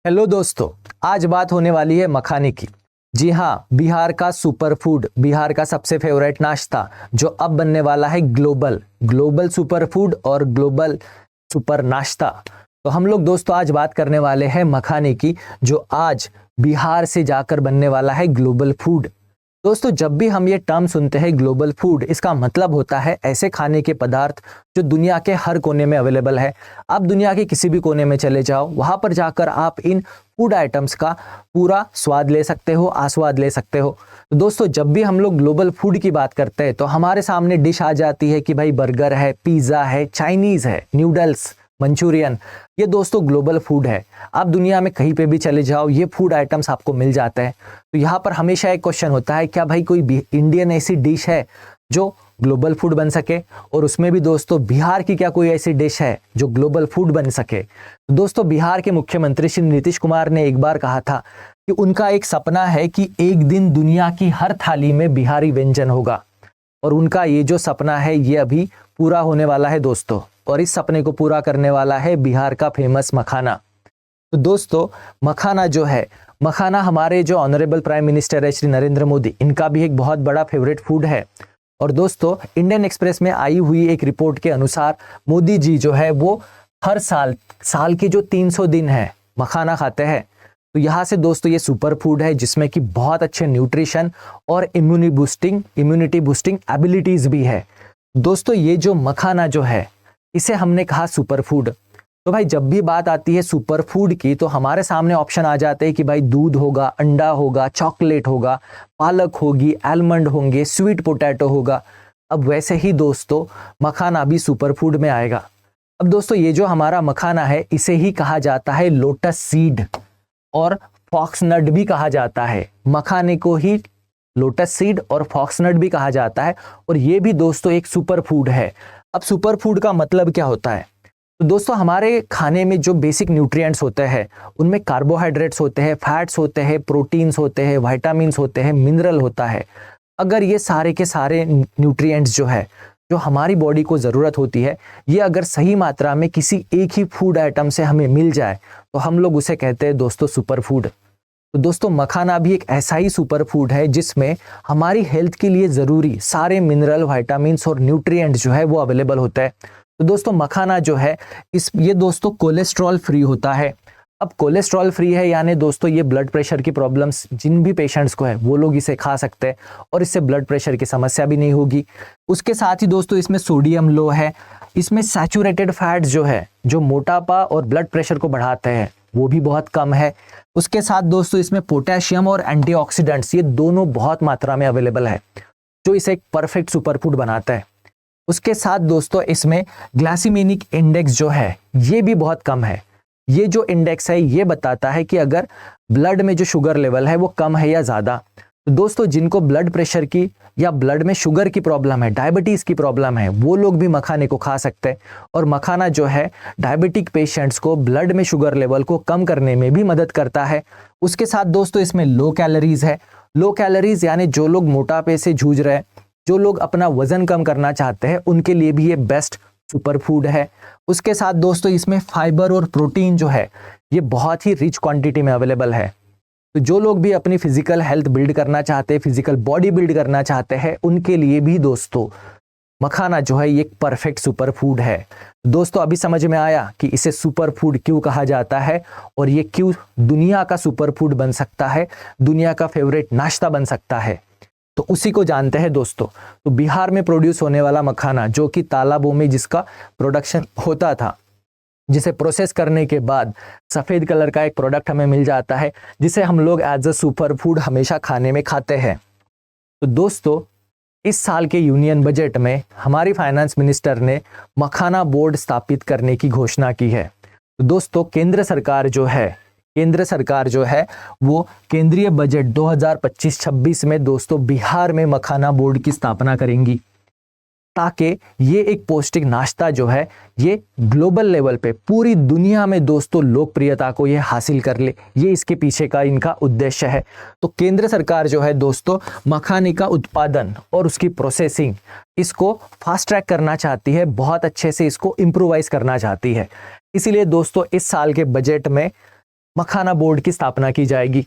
Hello दोस्तों, आज बात होने वाली है मखाने की। जी हाँ, बिहार का सुपर फूड, बिहार का सबसे फेवरेट नाश्ता जो अब बनने वाला है ग्लोबल सुपर फूड और ग्लोबल सुपर नाश्ता। तो हम लोग दोस्तों आज बात करने वाले हैं मखाने की, जो आज बिहार से जाकर बनने वाला है ग्लोबल फूड। दोस्तों, जब भी हम ये टर्म सुनते हैं ग्लोबल फूड, इसका मतलब होता है ऐसे खाने के पदार्थ जो दुनिया के हर कोने में अवेलेबल है। आप दुनिया के किसी भी कोने में चले जाओ, वहां पर जाकर आप इन फूड आइटम्स का पूरा स्वाद ले सकते हो, आस्वाद ले सकते हो। तो दोस्तों, जब भी हम लोग ग्लोबल फूड की बात करते हैं तो हमारे सामने डिश आ जाती है कि भाई बर्गर है, पिज्ज़ा है, चाइनीज़ है, नूडल्स, मंचूरियन। ये दोस्तों ग्लोबल फूड है। आप दुनिया में कहीं पे भी चले जाओ, ये फूड आइटम्स आपको मिल जाते हैं। तो यहाँ पर हमेशा एक क्वेश्चन होता है, क्या भाई कोई इंडियन ऐसी डिश है जो ग्लोबल फूड बन सके? और उसमें भी दोस्तों बिहार की क्या कोई ऐसी डिश है जो ग्लोबल फूड बन सके? तो दोस्तों, बिहार के मुख्यमंत्री श्री नीतीश कुमार ने एक बार कहा था कि उनका एक सपना है कि एक दिन दुनिया की हर थाली में बिहारी व्यंजन होगा। और उनका ये जो सपना है ये अभी पूरा होने वाला है दोस्तों। और इस सपने को पूरा करने वाला है बिहार का फेमस मखाना। तो दोस्तों, मखाना जो है, मखाना हमारे जो ऑनरेबल प्राइम मिनिस्टर है श्री नरेंद्र मोदी, इनका भी एक बहुत बड़ा फेवरेट फूड है। और दोस्तों, इंडियन एक्सप्रेस में आई हुई एक रिपोर्ट के अनुसार मोदी जी जो है वो हर साल के जो 300 दिन है मखाना खाते हैं। तो यहाँ से दोस्तों ये सुपर फूड है जिसमें कि बहुत अच्छे न्यूट्रिशन और इम्यूनिटी बूस्टिंग एबिलिटीज भी है। दोस्तों, ये जो मखाना जो है इसे हमने कहा सुपर फूड। तो भाई जब भी बात आती है सुपर फूड की तो हमारे सामने ऑप्शन आ जाते हैं कि भाई दूध होगा, अंडा होगा, चॉकलेट होगा, पालक होगी, आलमंड होंगे, स्वीट पोटैटो होगा। अब वैसे ही दोस्तों मखाना भी सुपर फूड में आएगा। अब दोस्तों, ये जो हमारा मखाना है इसे ही कहा जाता है लोटस सीड और फॉक्सनट भी कहा जाता है। मखाने को ही लोटस सीड और फॉक्सनट भी कहा जाता है। और ये भी दोस्तों एक सुपर फूड है। अब सुपर फूड का मतलब क्या होता है? तो दोस्तों, हमारे खाने में जो बेसिक न्यूट्रिएंट्स होते हैं उनमें कार्बोहाइड्रेट्स होते हैं, फैट्स होते हैं, प्रोटीन्स होते हैं, विटामिन्स होते हैं, मिनरल होता है। अगर ये सारे के सारे न्यूट्रिएंट्स जो है, जो हमारी बॉडी को ज़रूरत होती है, ये अगर सही मात्रा में किसी एक ही फूड आइटम से हमें मिल जाए तो हम लोग उसे कहते हैं दोस्तों सुपर फूड। तो दोस्तों, मखाना भी एक ऐसा ही सुपर फूड है जिसमें हमारी हेल्थ के लिए ज़रूरी सारे मिनरल, विटामिन्स और न्यूट्रिएंट्स जो है वो अवेलेबल होता है। तो दोस्तों, मखाना जो है ये दोस्तों कोलेस्ट्रॉल फ्री होता है। अब कोलेस्ट्रॉल फ्री है यानी दोस्तों ये ब्लड प्रेशर की प्रॉब्लम्स जिन भी पेशेंट्स को है वो लोग इसे खा सकते हैं और इससे ब्लड प्रेशर की समस्या भी नहीं होगी। उसके साथ ही दोस्तों इसमें सोडियम लो है। इसमें सैचुरेटेड फैट्स जो है, जो मोटापा और ब्लड प्रेशर को बढ़ाते हैं, वो भी बहुत कम है। उसके साथ दोस्तों इसमें पोटेशियम और एंटीऑक्सीडेंट्स ये दोनों बहुत मात्रा में अवेलेबल है, जो इसे एक परफेक्ट सुपर फूड बनाता है। उसके साथ दोस्तों इसमें ग्लाइसेमिक इंडेक्स जो है ये भी बहुत कम है। ये जो इंडेक्स है ये बताता है कि अगर ब्लड में जो शुगर लेवल है वो कम है या ज़्यादा। तो दोस्तों, जिनको ब्लड प्रेशर की या ब्लड में शुगर की प्रॉब्लम है, डायबिटीज़ की प्रॉब्लम है, वो लोग भी मखाने को खा सकते हैं। और मखाना जो है डायबिटिक पेशेंट्स को ब्लड में शुगर लेवल को कम करने में भी मदद करता है। उसके साथ दोस्तों इसमें लो कैलोरीज है। लो कैलोरीज यानी जो लोग मोटापे से जूझ रहे हैं, जो लोग अपना वजन कम करना चाहते हैं, उनके लिए भी ये बेस्ट सुपर फूड है। उसके साथ दोस्तों इसमें फाइबर और प्रोटीन जो है ये बहुत ही रिच क्वांटिटी में अवेलेबल है। तो जो लोग भी अपनी फिजिकल हेल्थ बिल्ड करना चाहते हैं, फिजिकल बॉडी बिल्ड करना चाहते हैं, उनके लिए भी दोस्तों मखाना जो है ये एक परफेक्ट सुपर फूड है। दोस्तों, अभी समझ में आया कि इसे सुपर फूड क्यों कहा जाता है और ये क्यों दुनिया का सुपर फूड बन सकता है, दुनिया का फेवरेट नाश्ता बन सकता है। तो उसी को जानते हैं दोस्तों। तो बिहार में प्रोड्यूस होने वाला मखाना, जो कि तालाबों में जिसका प्रोडक्शन होता था, जिसे प्रोसेस करने के बाद सफ़ेद कलर का एक प्रोडक्ट हमें मिल जाता है, जिसे हम लोग एज अ सुपर फूड हमेशा खाने में खाते हैं। तो दोस्तों, इस साल के यूनियन बजट में हमारी फाइनेंस मिनिस्टर ने मखाना बोर्ड स्थापित करने की घोषणा की है। तो दोस्तों, केंद्र सरकार जो है वो केंद्रीय बजट 2025-26 में दोस्तों बिहार में मखाना बोर्ड की स्थापना करेंगी, ताकि ये एक पौष्टिक नाश्ता जो है ये ग्लोबल लेवल पे पूरी दुनिया में दोस्तों लोकप्रियता को ये हासिल कर ले। ये इसके पीछे का इनका उद्देश्य है। तो केंद्र सरकार जो है दोस्तों मखाने का उत्पादन और उसकी प्रोसेसिंग इसको फास्ट ट्रैक करना चाहती है, बहुत अच्छे से इसको इम्प्रोवाइज करना चाहती है। इसीलिए दोस्तों इस साल के बजट में मखाना बोर्ड की स्थापना की जाएगी।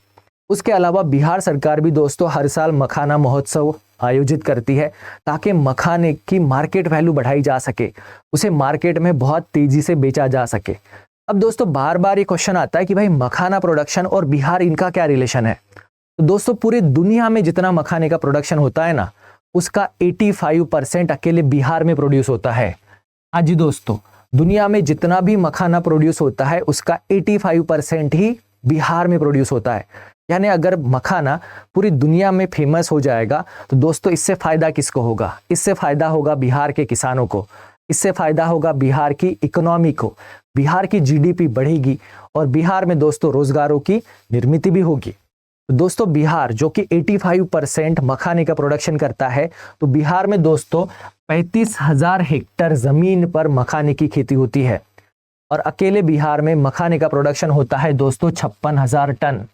उसके अलावा बिहार सरकार भी दोस्तों हर साल मखाना महोत्सव आयोजित करती है ताकि मखाने की मार्केट वैल्यू बढ़ाई जा सके, उसे मार्केट में बहुत तेजी से बेचा जा सके। अब दोस्तों बार बार ये क्वेश्चन आता है कि भाई मखाना प्रोडक्शन और बिहार इनका क्या रिलेशन है। तो दोस्तों पूरी दुनिया में जितना मखाने का प्रोडक्शन होता है ना, उसका 85% अकेले बिहार में प्रोड्यूस होता है। हाँ जी दोस्तों, दुनिया में जितना भी मखाना प्रोड्यूस होता है उसका 85% ही बिहार में प्रोड्यूस होता है। यानी अगर मखाना पूरी दुनिया में फेमस हो जाएगा तो दोस्तों इससे फायदा किसको होगा? इससे फायदा होगा बिहार के किसानों को, इससे फायदा होगा बिहार की इकोनॉमी को, बिहार की जीडीपी बढ़ेगी और बिहार में दोस्तों रोजगारों की निर्मित भी होगी। तो दोस्तों बिहार जो कि 85% मखाने का प्रोडक्शन करता है, तो बिहार में दोस्तों 35,000 हेक्टेयर जमीन पर मखाने की खेती होती है और अकेले बिहार में मखाने का प्रोडक्शन होता है दोस्तों 56,000 टन।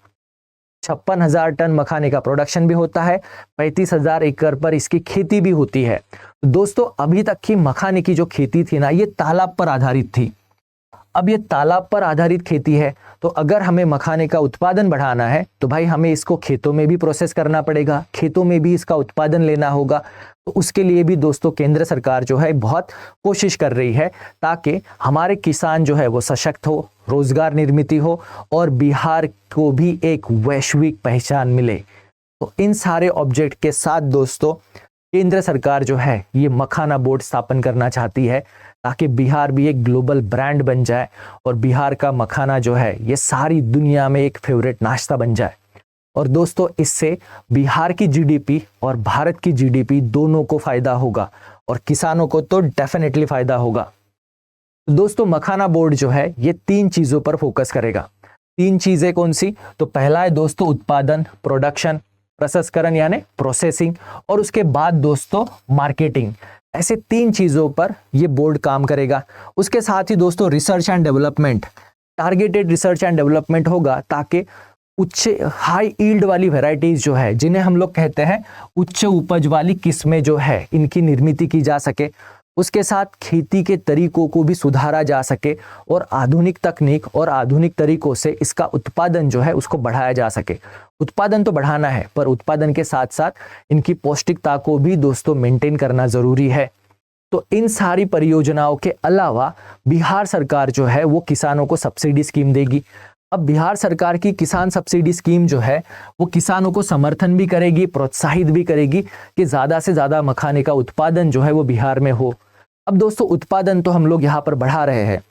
56,000 टन मखाने का प्रोडक्शन भी होता है, 35,000 एकड़ पर इसकी खेती भी होती है। तो दोस्तों अभी तक की मखाने की जो खेती थी ना, ये तालाब पर आधारित थी। अब ये तालाब पर आधारित खेती है, तो अगर हमें मखाने का उत्पादन बढ़ाना है तो भाई हमें इसको खेतों में भी प्रोसेस करना पड़ेगा, खेतों में भी इसका उत्पादन लेना होगा। तो उसके लिए भी दोस्तों केंद्र सरकार जो है बहुत कोशिश कर रही है ताकि हमारे किसान जो है वो सशक्त हो, रोजगार निर्मित हो और बिहार को भी एक वैश्विक पहचान मिले। तो इन सारे ऑब्जेक्ट के साथ दोस्तों केंद्र सरकार जो है ये मखाना बोर्ड स्थापन करना चाहती है ताकि बिहार भी एक ग्लोबल ब्रांड बन जाए और बिहार का मखाना जो है ये सारी दुनिया में एक फेवरेट नाश्ता बन जाए। और दोस्तों इससे बिहार की जीडीपी और भारत की जीडीपी दोनों को फायदा होगा और किसानों को तो डेफिनेटली फायदा होगा। दोस्तों मखाना बोर्ड जो है ये 3 चीजों पर फोकस करेगा। 3 चीजें कौन सी? तो पहला है दोस्तों उत्पादन, प्रोडक्शन, प्रसंस्करण यानी प्रोसेसिंग, और उसके बाद दोस्तों मार्केटिंग। ऐसे 3 चीजों पर ये बोर्ड काम करेगा। उसके साथ ही दोस्तों research and development, targeted research and development होगा ताकि उच्च हाई ईल्ड वाली वैरायटीज जो है, जिन्हें हम लोग कहते हैं उच्च उपज वाली किस्में जो है, इनकी निर्मित की जा सके। उसके साथ खेती के तरीकों को भी सुधारा जा सके और आधुनिक तकनीक और आधुनिक तरीकों से इसका उत्पादन जो है उसको बढ़ाया जा सके। उत्पादन तो बढ़ाना है पर उत्पादन के साथ साथ इनकी पौष्टिकता को भी दोस्तों मेंटेन करना जरूरी है। तो इन सारी परियोजनाओं के अलावा बिहार सरकार जो है वो किसानों को सब्सिडी स्कीम देगी। अब बिहार सरकार की किसान सब्सिडी स्कीम जो है वो किसानों को समर्थन भी करेगी, प्रोत्साहित भी करेगी कि ज्यादा से ज्यादा मखाने का उत्पादन जो है वो बिहार में हो। अब दोस्तों उत्पादन तो हम लोग यहाँ पर बढ़ा रहे हैं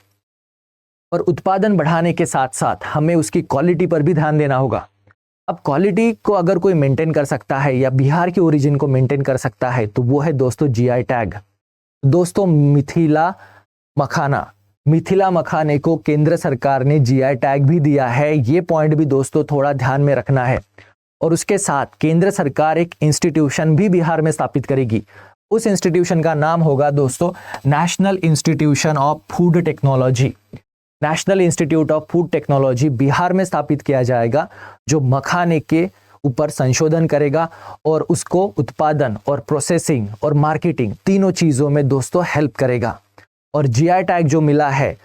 और उत्पादन बढ़ाने के साथ साथ हमें उसकी क्वालिटी पर भी ध्यान देना होगा। अब क्वालिटी को अगर कोई मेंटेन कर सकता है या बिहार के ओरिजिन को मेंटेन कर सकता है तो वो है दोस्तों जीआई टैग। दोस्तों मिथिला मखाने को केंद्र सरकार ने जीआई टैग भी दिया है। ये पॉइंट भी दोस्तों थोड़ा ध्यान में रखना है। और उसके साथ केंद्र सरकार एक इंस्टीट्यूशन भी बिहार में स्थापित करेगी। उस इंस्टीट्यूशन का नाम होगा दोस्तों national institution of food technology. National institute of food technology Bihar में स्थापित किया जाएगा, जो मखाने के ऊपर संशोधन करेगा और उसको उत्पादन और प्रोसेसिंग और मार्केटिंग तीनों चीजों में दोस्तों हेल्प करेगा। और जीआई टैग जो मिला है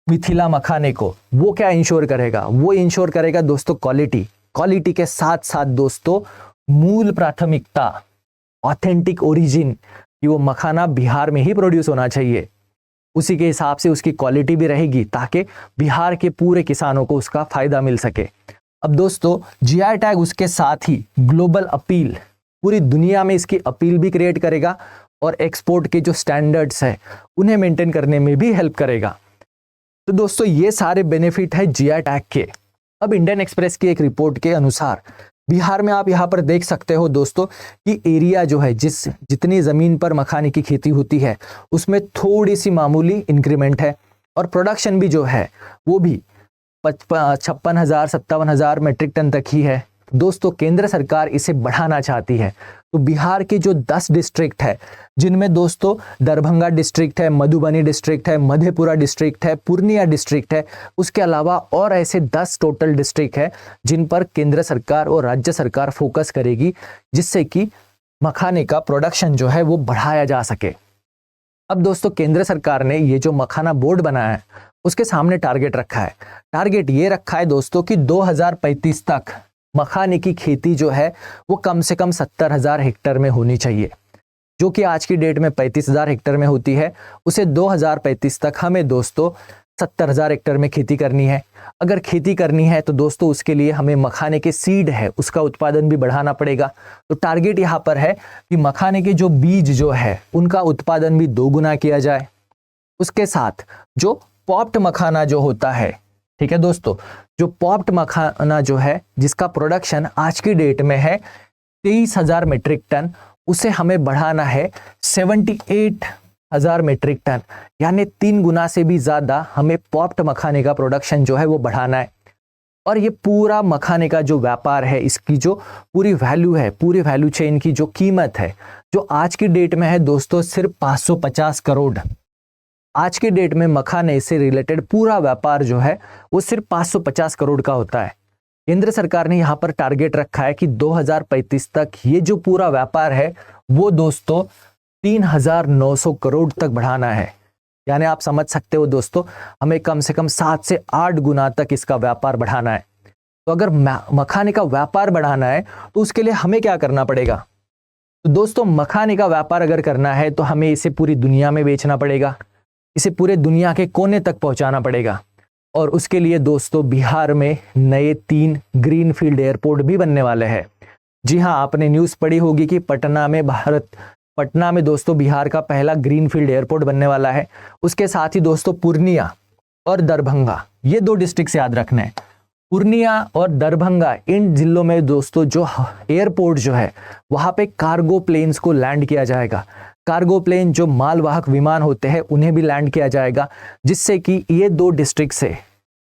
मिथिला मखाने को, वो क्या इंश्योर करेगा? वो इंश्योर करेगा दोस्तों क्वालिटी के साथ साथ दोस्तों मूल प्राथमिकता, ऑथेंटिक ओरिजिन, कि वो मखाना बिहार में ही प्रोड्यूस होना चाहिए। उसी के हिसाब से उसकी क्वालिटी भी रहेगी ताकि बिहार के पूरे किसानों को उसका फायदा मिल सके। अब दोस्तों जीआई टैग उसके साथ ही ग्लोबल अपील, पूरी दुनिया में इसकी अपील भी क्रिएट करेगा और एक्सपोर्ट के जो स्टैंडर्ड्स है उन्हें मेंटेन करने में भी हेल्प करेगा। तो दोस्तों ये सारे बेनिफिट है जीआई टैग के। अब इंडियन एक्सप्रेस की एक रिपोर्ट के अनुसार बिहार में आप यहाँ पर देख सकते हो दोस्तों कि एरिया जो है, जितनी जमीन पर मखाने की खेती होती है उसमें थोड़ी सी मामूली इंक्रीमेंट है और प्रोडक्शन भी जो है वो भी 56,000-57,000 मेट्रिक टन तक ही है। दोस्तों केंद्र सरकार इसे बढ़ाना चाहती है। तो बिहार के जो 10 डिस्ट्रिक्ट है, जिनमें दोस्तों दरभंगा डिस्ट्रिक्ट है, मधुबनी डिस्ट्रिक्ट है, मधेपुरा डिस्ट्रिक्ट है, पूर्णिया डिस्ट्रिक्ट है, उसके अलावा और ऐसे 10 टोटल डिस्ट्रिक्ट है जिन पर केंद्र सरकार और राज्य सरकार फोकस करेगी, जिससे कि मखाने का प्रोडक्शन जो है वो बढ़ाया जा सके। अब दोस्तों केंद्र सरकार ने ये जो मखाना बोर्ड बनाया है उसके सामने टारगेट रखा है। टारगेट ये रखा है दोस्तों कि 2035 तक मखाने की खेती जो है वो कम से कम 70,000 हेक्टेयर में होनी चाहिए, जो कि आज की डेट में 35,000 हेक्टेयर में होती है। उसे 2035 तक हमें दोस्तों 70,000 हेक्टेयर में खेती करनी है। अगर खेती करनी है तो दोस्तों उसके लिए हमें मखाने के सीड है उसका उत्पादन भी बढ़ाना पड़ेगा। तो टारगेट यहाँ पर है कि मखाने के जो बीज जो है उनका उत्पादन भी 2 गुना किया जाए। उसके साथ जो पॉप्ड मखाना जो होता है, ठीक है दोस्तों, जो पॉप्ड मखाना जो है जिसका प्रोडक्शन आज की डेट में है 23,000 मीट्रिक टन, उसे हमें बढ़ाना है 78,000 मीट्रिक टन, यानी 3 गुना से भी ज्यादा हमें पॉप्ड मखाने का प्रोडक्शन जो है वो बढ़ाना है। और ये पूरा मखाने का जो व्यापार है, इसकी जो पूरी वैल्यू है, पूरी वैल्यू चेन की जो कीमत है, जो आज की डेट में है दोस्तों सिर्फ 550 करोड़। आज की डेट में मखाने से रिलेटेड पूरा व्यापार जो है वो सिर्फ 550 करोड़ का होता है। केंद्र सरकार ने यहाँ पर टारगेट रखा है कि 2035 तक ये जो पूरा व्यापार है वो दोस्तों 3,900 करोड़ तक बढ़ाना है। यानी आप समझ सकते हो दोस्तों, हमें कम से कम 7 से 8 गुना तक इसका व्यापार बढ़ाना है। तो अगर मखाने का व्यापार बढ़ाना है तो उसके लिए हमें क्या करना पड़ेगा? तो दोस्तों मखाने का व्यापार अगर करना है तो हमें इसे पूरी दुनिया में बेचना पड़ेगा, इसे पूरे दुनिया के कोने तक पहुंचाना पड़ेगा। और उसके लिए दोस्तों बिहार में नए 3 ग्रीनफील्ड एयरपोर्ट भी बनने वाले हैं। जी हाँ, आपने न्यूज़ पढ़ी होगी कि पटना में दोस्तों बिहार का पहला ग्रीनफील्ड एयरपोर्ट बनने वाला है। उसके साथ ही दोस्तों पूर्णिया और दरभंगा, ये 2 डिस्ट्रिक्ट याद रखना है। पूर्णिया और दरभंगा, इन जिलों में दोस्तों जो एयरपोर्ट जो है वहां पे कार्गो प्लेन्स को लैंड किया जाएगा। कार्गो प्लेन जो मालवाहक विमान होते हैं उन्हें भी लैंड किया जाएगा, जिससे कि ये 2 डिस्ट्रिक्ट से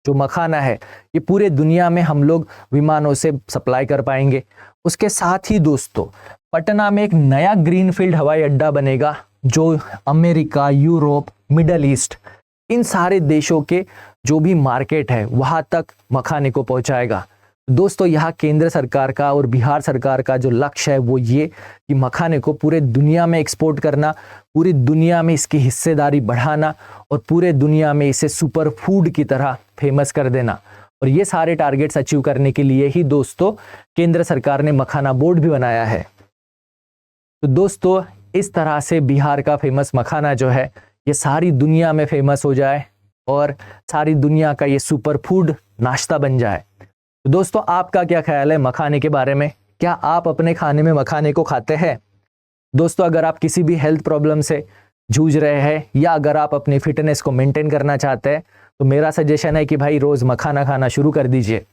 जो मखाना है ये पूरे दुनिया में हम लोग विमानों से सप्लाई कर पाएंगे। उसके साथ ही दोस्तों पटना में एक नया ग्रीनफील्ड हवाई अड्डा बनेगा जो अमेरिका, यूरोप, मिडल ईस्ट, इन सारे देशों के जो भी मार्केट है वहां तक मखाने को पहुंचाएगा। दोस्तों यहाँ केंद्र सरकार का और बिहार सरकार का जो लक्ष्य है वो ये कि मखाने को पूरे दुनिया में एक्सपोर्ट करना, पूरी दुनिया में इसकी हिस्सेदारी बढ़ाना और पूरे दुनिया में इसे सुपर फूड की तरह फेमस कर देना। और ये सारे टारगेट्स अचीव करने के लिए ही दोस्तों केंद्र सरकार ने मखाना बोर्ड भी बनाया है। तो दोस्तों इस तरह से बिहार का फेमस मखाना जो है ये सारी दुनिया में फेमस हो जाए और सारी दुनिया का ये सुपर फूड नाश्ता बन जाए। तो दोस्तों आपका क्या ख्याल है मखाने के बारे में? क्या आप अपने खाने में मखाने को खाते हैं? दोस्तों अगर आप किसी भी हेल्थ प्रॉब्लम से जूझ रहे हैं या अगर आप अपनी फिटनेस को मेंटेन करना चाहते हैं तो मेरा सजेशन है कि भाई रोज मखाना खाना शुरू कर दीजिए।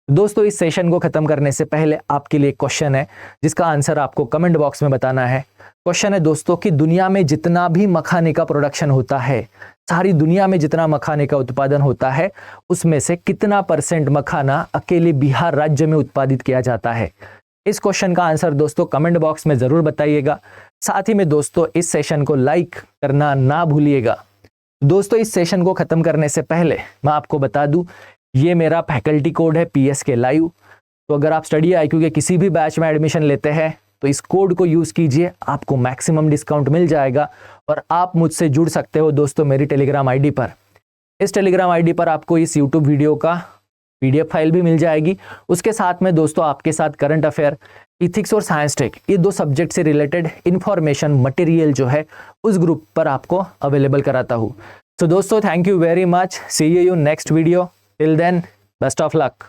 दोस्तों इस सेशन को खत्म करने से पहले आपके लिए क्वेश्चन है जिसका आंसर आपको कमेंट बॉक्स में बताना है। क्वेश्चन है दोस्तों कि दुनिया में जितना भी मखाने का प्रोडक्शन होता है, सारी दुनिया में जितना मखाने का उत्पादन होता है उसमें से कितना % मखाना अकेले बिहार राज्य में उत्पादित किया जाता है? इस क्वेश्चन का आंसर दोस्तों कमेंट बॉक्स में जरूर बताइएगा। साथ ही में दोस्तों इस सेशन को लाइक करना ना भूलिएगा। दोस्तों इस सेशन को खत्म करने से पहले मैं आपको बता दूं, ये मेरा फैकल्टी कोड है PSK लाइव। तो अगर आप स्टडी IQ के किसी भी बैच में एडमिशन लेते हैं तो इस कोड को यूज कीजिए, आपको मैक्सिमम डिस्काउंट मिल जाएगा और आप मुझसे जुड़ सकते हो दोस्तों मेरी टेलीग्राम ID पर। इस टेलीग्राम ID पर आपको इस यूट्यूब वीडियो का PDF फाइल भी मिल जाएगी। उसके साथ में दोस्तों आपके साथ करंट अफेयर, इथिक्स और साइंस टेक, ये 2 सब्जेक्ट से रिलेटेड इंफॉर्मेशन मटेरियल जो है उस ग्रुप पर आपको अवेलेबल कराता हूँ। तो दोस्तों thank you very much, see you next video, till then best of luck.